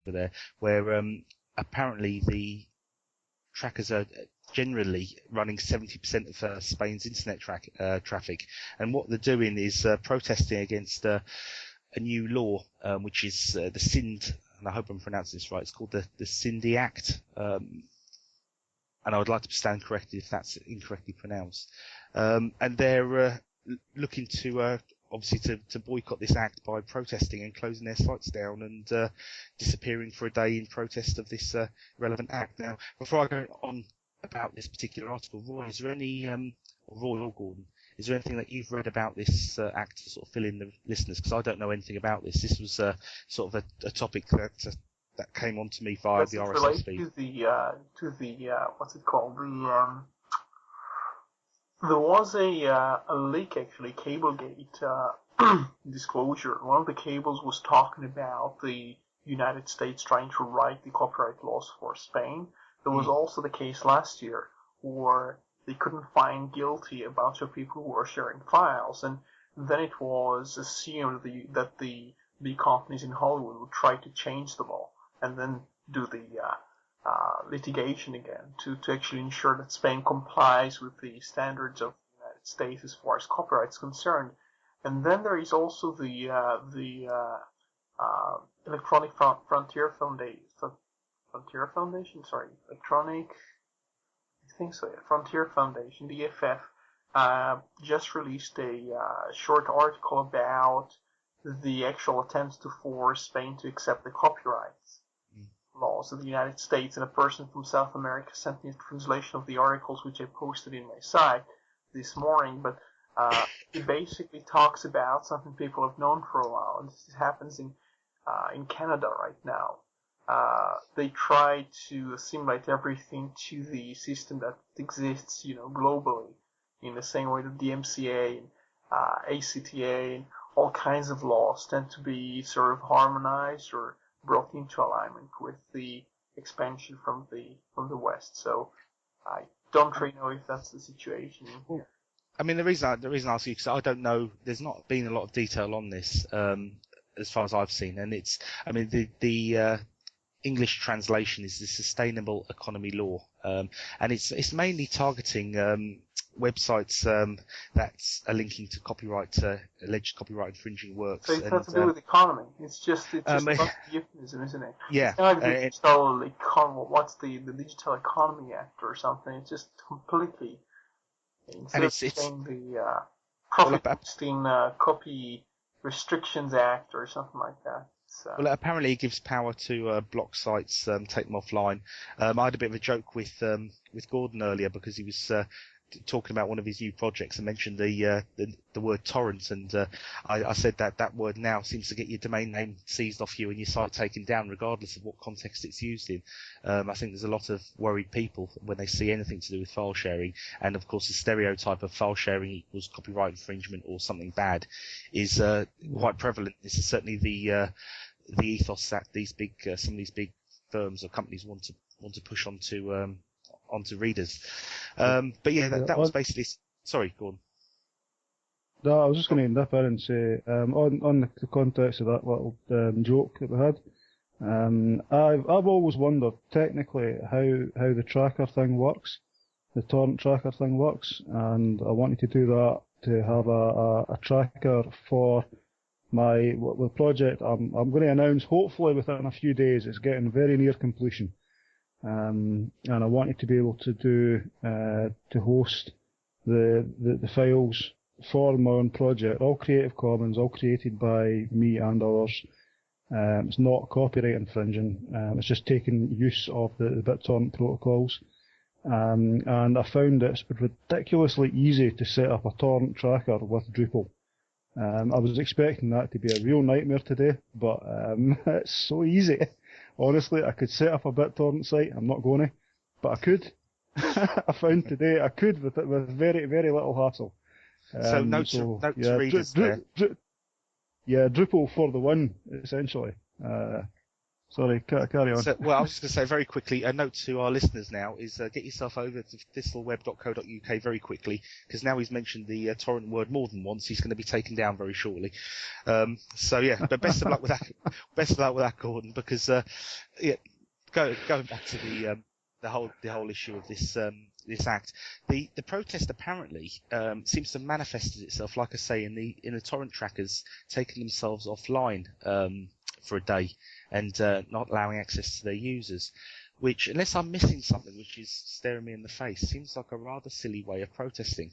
there, where apparently the trackers are generally running 70% of Spain's internet traffic, and what they're doing is protesting against a new law, which is the SIND, and I hope I'm pronouncing this right. It's called the SINDI Act, and I would like to stand corrected if that's incorrectly pronounced. And they're looking to obviously to boycott this act by protesting and closing their sites down and disappearing for a day in protest of this relevant act. Now, before I go on about this particular article, Roy, is there any, Roy or Gordon, is there anything that you've read about this act to sort of fill in the listeners? Because I don't know anything about this. This was sort of a topic that came onto me via the RSS feed. To the what's it called? There was a leak, actually, Cablegate disclosure. One of the cables was talking about the United States trying to write the copyright laws for Spain. There was also the case last year where they couldn't find guilty a bunch of people who were sharing files, and then it was assumed that the big companies in Hollywood would try to change the law and then do the litigation again to actually ensure that Spain complies with the standards of the United States as far as copyright is concerned. And then there is also the Electronic Frontier Foundation. Frontier Foundation, the EFF, just released a short article about the actual attempts to force Spain to accept the copyright laws of the United States, and a person from South America sent me a translation of the articles, which I posted in my site this morning. But it basically talks about something people have known for a while, and this happens in Canada right now. They try to assimilate everything to the system that exists, globally, in the same way that the MCA and ACTA and all kinds of laws tend to be sort of harmonized or brought into alignment with the expansion from the West. So I don't really know if that's the situation here. I mean, the reason I ask you, because I don't know, there's not been a lot of detail on this as far as I've seen, and it's, I mean, the English translation is the Sustainable Economy Law, and it's mainly targeting websites that are linking to alleged copyright infringing works. So it's not to do with economy. It's just about the euphemism, isn't it? Yeah. It's not digital what's the Digital Economy Act or something? It's just completely. Instead of saying the Profit Boosting Copy Restrictions Act or something like that. Well, apparently it gives power to block sites, take them offline. I had a bit of a joke with Gordon earlier because he was talking about one of his new projects and mentioned the word torrent, and I said that word now seems to get your domain name seized off you and your site taken down regardless of what context it's used in. I think there's a lot of worried people when they see anything to do with file sharing, and of course the stereotype of file sharing equals copyright infringement or something bad is quite prevalent. This is certainly the ethos that some of these big firms or companies want to push onto readers. But yeah, that was basically. Sorry, Gordon. No, I was just going to nip in and say, on the context of that little joke that we had, I've always wondered technically how the tracker thing works, the torrent tracker thing works, and I wanted to do that to have a tracker for the project I'm going to announce hopefully within a few days. It's getting very near completion. And I wanted to be able to host the files for my own project, all Creative Commons, all created by me and others. It's not copyright infringing. It's just taking use of the BitTorrent protocols. And I found it's ridiculously easy to set up a torrent tracker with Drupal. I was expecting that to be a real nightmare today, but it's so easy. Honestly, I could set up a BitTorrent site. I'm not going to, but I could. I found today I could with very, very little hassle. So notes to readers there. Yeah, Drupal for the win, essentially. Sorry, carry on. So, well, I was just going to say very quickly, a note to our listeners now is get yourself over to thistleweb.co.uk very quickly, because now he's mentioned the torrent word more than once, he's going to be taken down very shortly. So yeah, but best of luck with that. Best of luck with that, Gordon, because yeah, going back to the whole issue of this act, the protest apparently seems to have manifested itself, like I say, in the torrent trackers taking themselves offline for a day and not allowing access to their users, which, unless I'm missing something which is staring me in the face, seems like a rather silly way of protesting.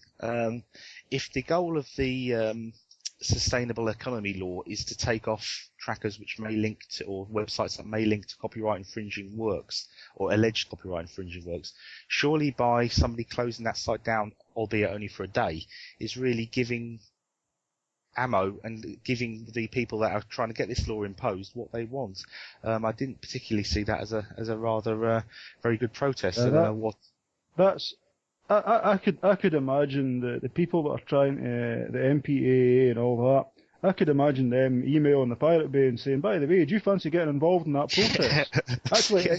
If the goal of the sustainable economy law is to take off trackers which may link to, or websites that may link to copyright infringing works or alleged copyright infringing works, surely by somebody closing that site down, albeit only for a day, is really giving ammo and giving the people that are trying to get this law imposed what they want. I didn't particularly see that as a rather very good protest. I don't know what. I could imagine the people that are trying to, the MPAA and all that, I could imagine them emailing the Pirate Bay and saying, by the way, do you fancy getting involved in that protest? Actually,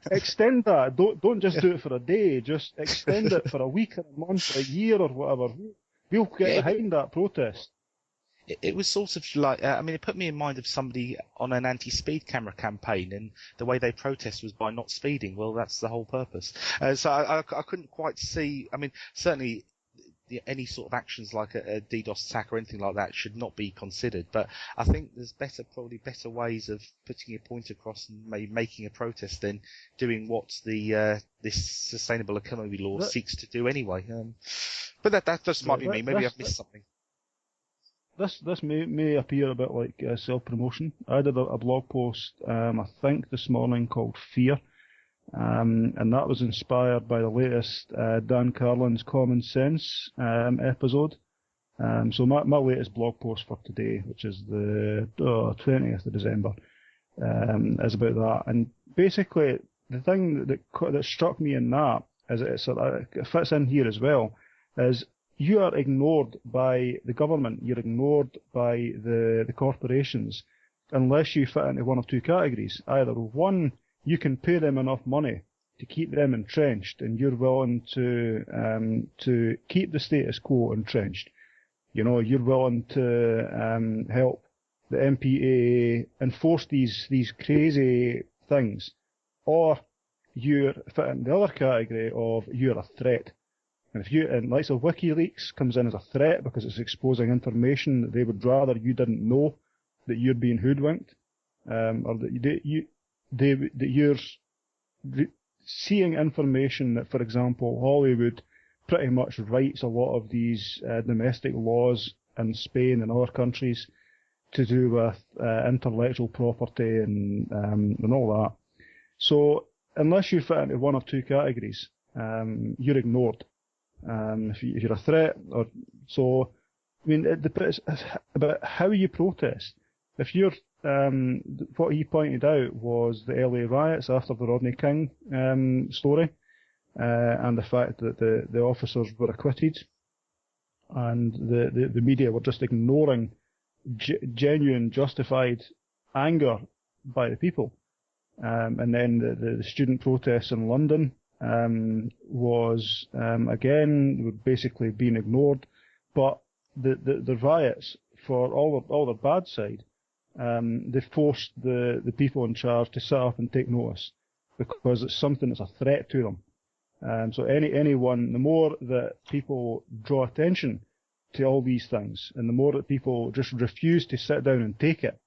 extend that. Don't just do it for a day. Just extend it for a week or a month or a year or whatever. We'll get behind that protest. It was sort of like, it put me in mind of somebody on an anti-speed camera campaign, and the way they protest was by not speeding. Well, that's the whole purpose. So I couldn't quite see, certainly any sort of actions like a DDoS attack or anything like that should not be considered, but I think there's probably better ways of putting your point across and maybe making a protest than doing what this sustainable economy law seeks to do anyway. But that just might be me. Maybe I've missed something. This may appear a bit like self-promotion. I did a blog post, I think this morning, called Fear, and that was inspired by the latest Dan Carlin's Common Sense episode. So my latest blog post for today, which is the 20th of December, is about that. And basically, the thing that struck me in that, as it fits in here as well, is you are ignored by the government, you're ignored by the corporations, unless you fit into one of two categories. Either one, you can pay them enough money to keep them entrenched, and you're willing to keep the status quo entrenched. You know, you're willing to help the MPAA enforce these crazy things, or you're fit in the other category of you're a threat. And likes of WikiLeaks comes in as a threat because it's exposing information that they would rather you didn't know, that you're being hoodwinked, or that you're seeing information that, for example, Hollywood pretty much writes a lot of these domestic laws in Spain and other countries to do with intellectual property and all that. So unless you fit into one of two categories, you're ignored. If you're a threat, it depends about how you protest. If you're, what he pointed out was the LA riots after the Rodney King story, and the fact that the officers were acquitted, and the media were just ignoring genuine, justified anger by the people. And then the student protests in London was again basically being ignored, but the riots, for all the bad side, they forced the people in charge to sit up and take notice, because it's something that's a threat to them. So anyone, the more that people draw attention to all these things, and the more that people just refuse to sit down and take it,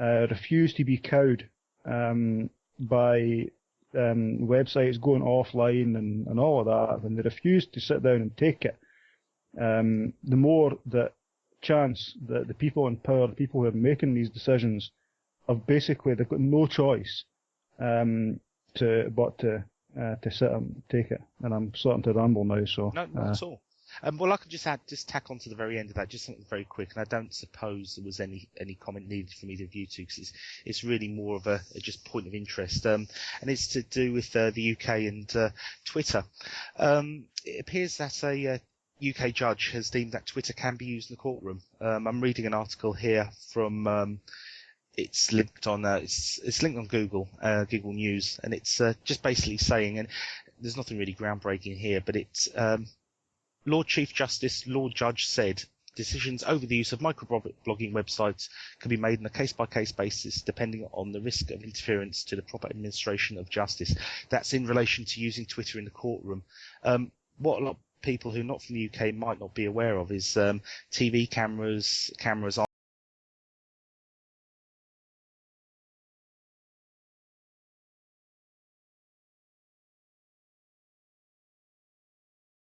refuse to be cowed by websites going offline and all of that, when they refuse to sit down and take it, the more that chance that the people in power, the people who are making these decisions, have basically, they've got no choice but to sit and take it. And I'm starting to ramble now, so no, not at all. Well, I could just tack on to the very end of that, just something very quick, and I don't suppose there was any comment needed for me to view to, because it's really more of a just point of interest, and it's to do with the UK and Twitter. It appears that a UK judge has deemed that Twitter can be used in the courtroom. I'm reading an article here from it's linked on it's linked on Google News, and it's just basically saying, and there's nothing really groundbreaking here, but it's Lord Chief Justice Lord Judge said decisions over the use of microblogging websites can be made on a case-by-case basis depending on the risk of interference to the proper administration of justice. That's in relation to using Twitter in the courtroom. What a lot of people who are not from the UK might not be aware of is TV cameras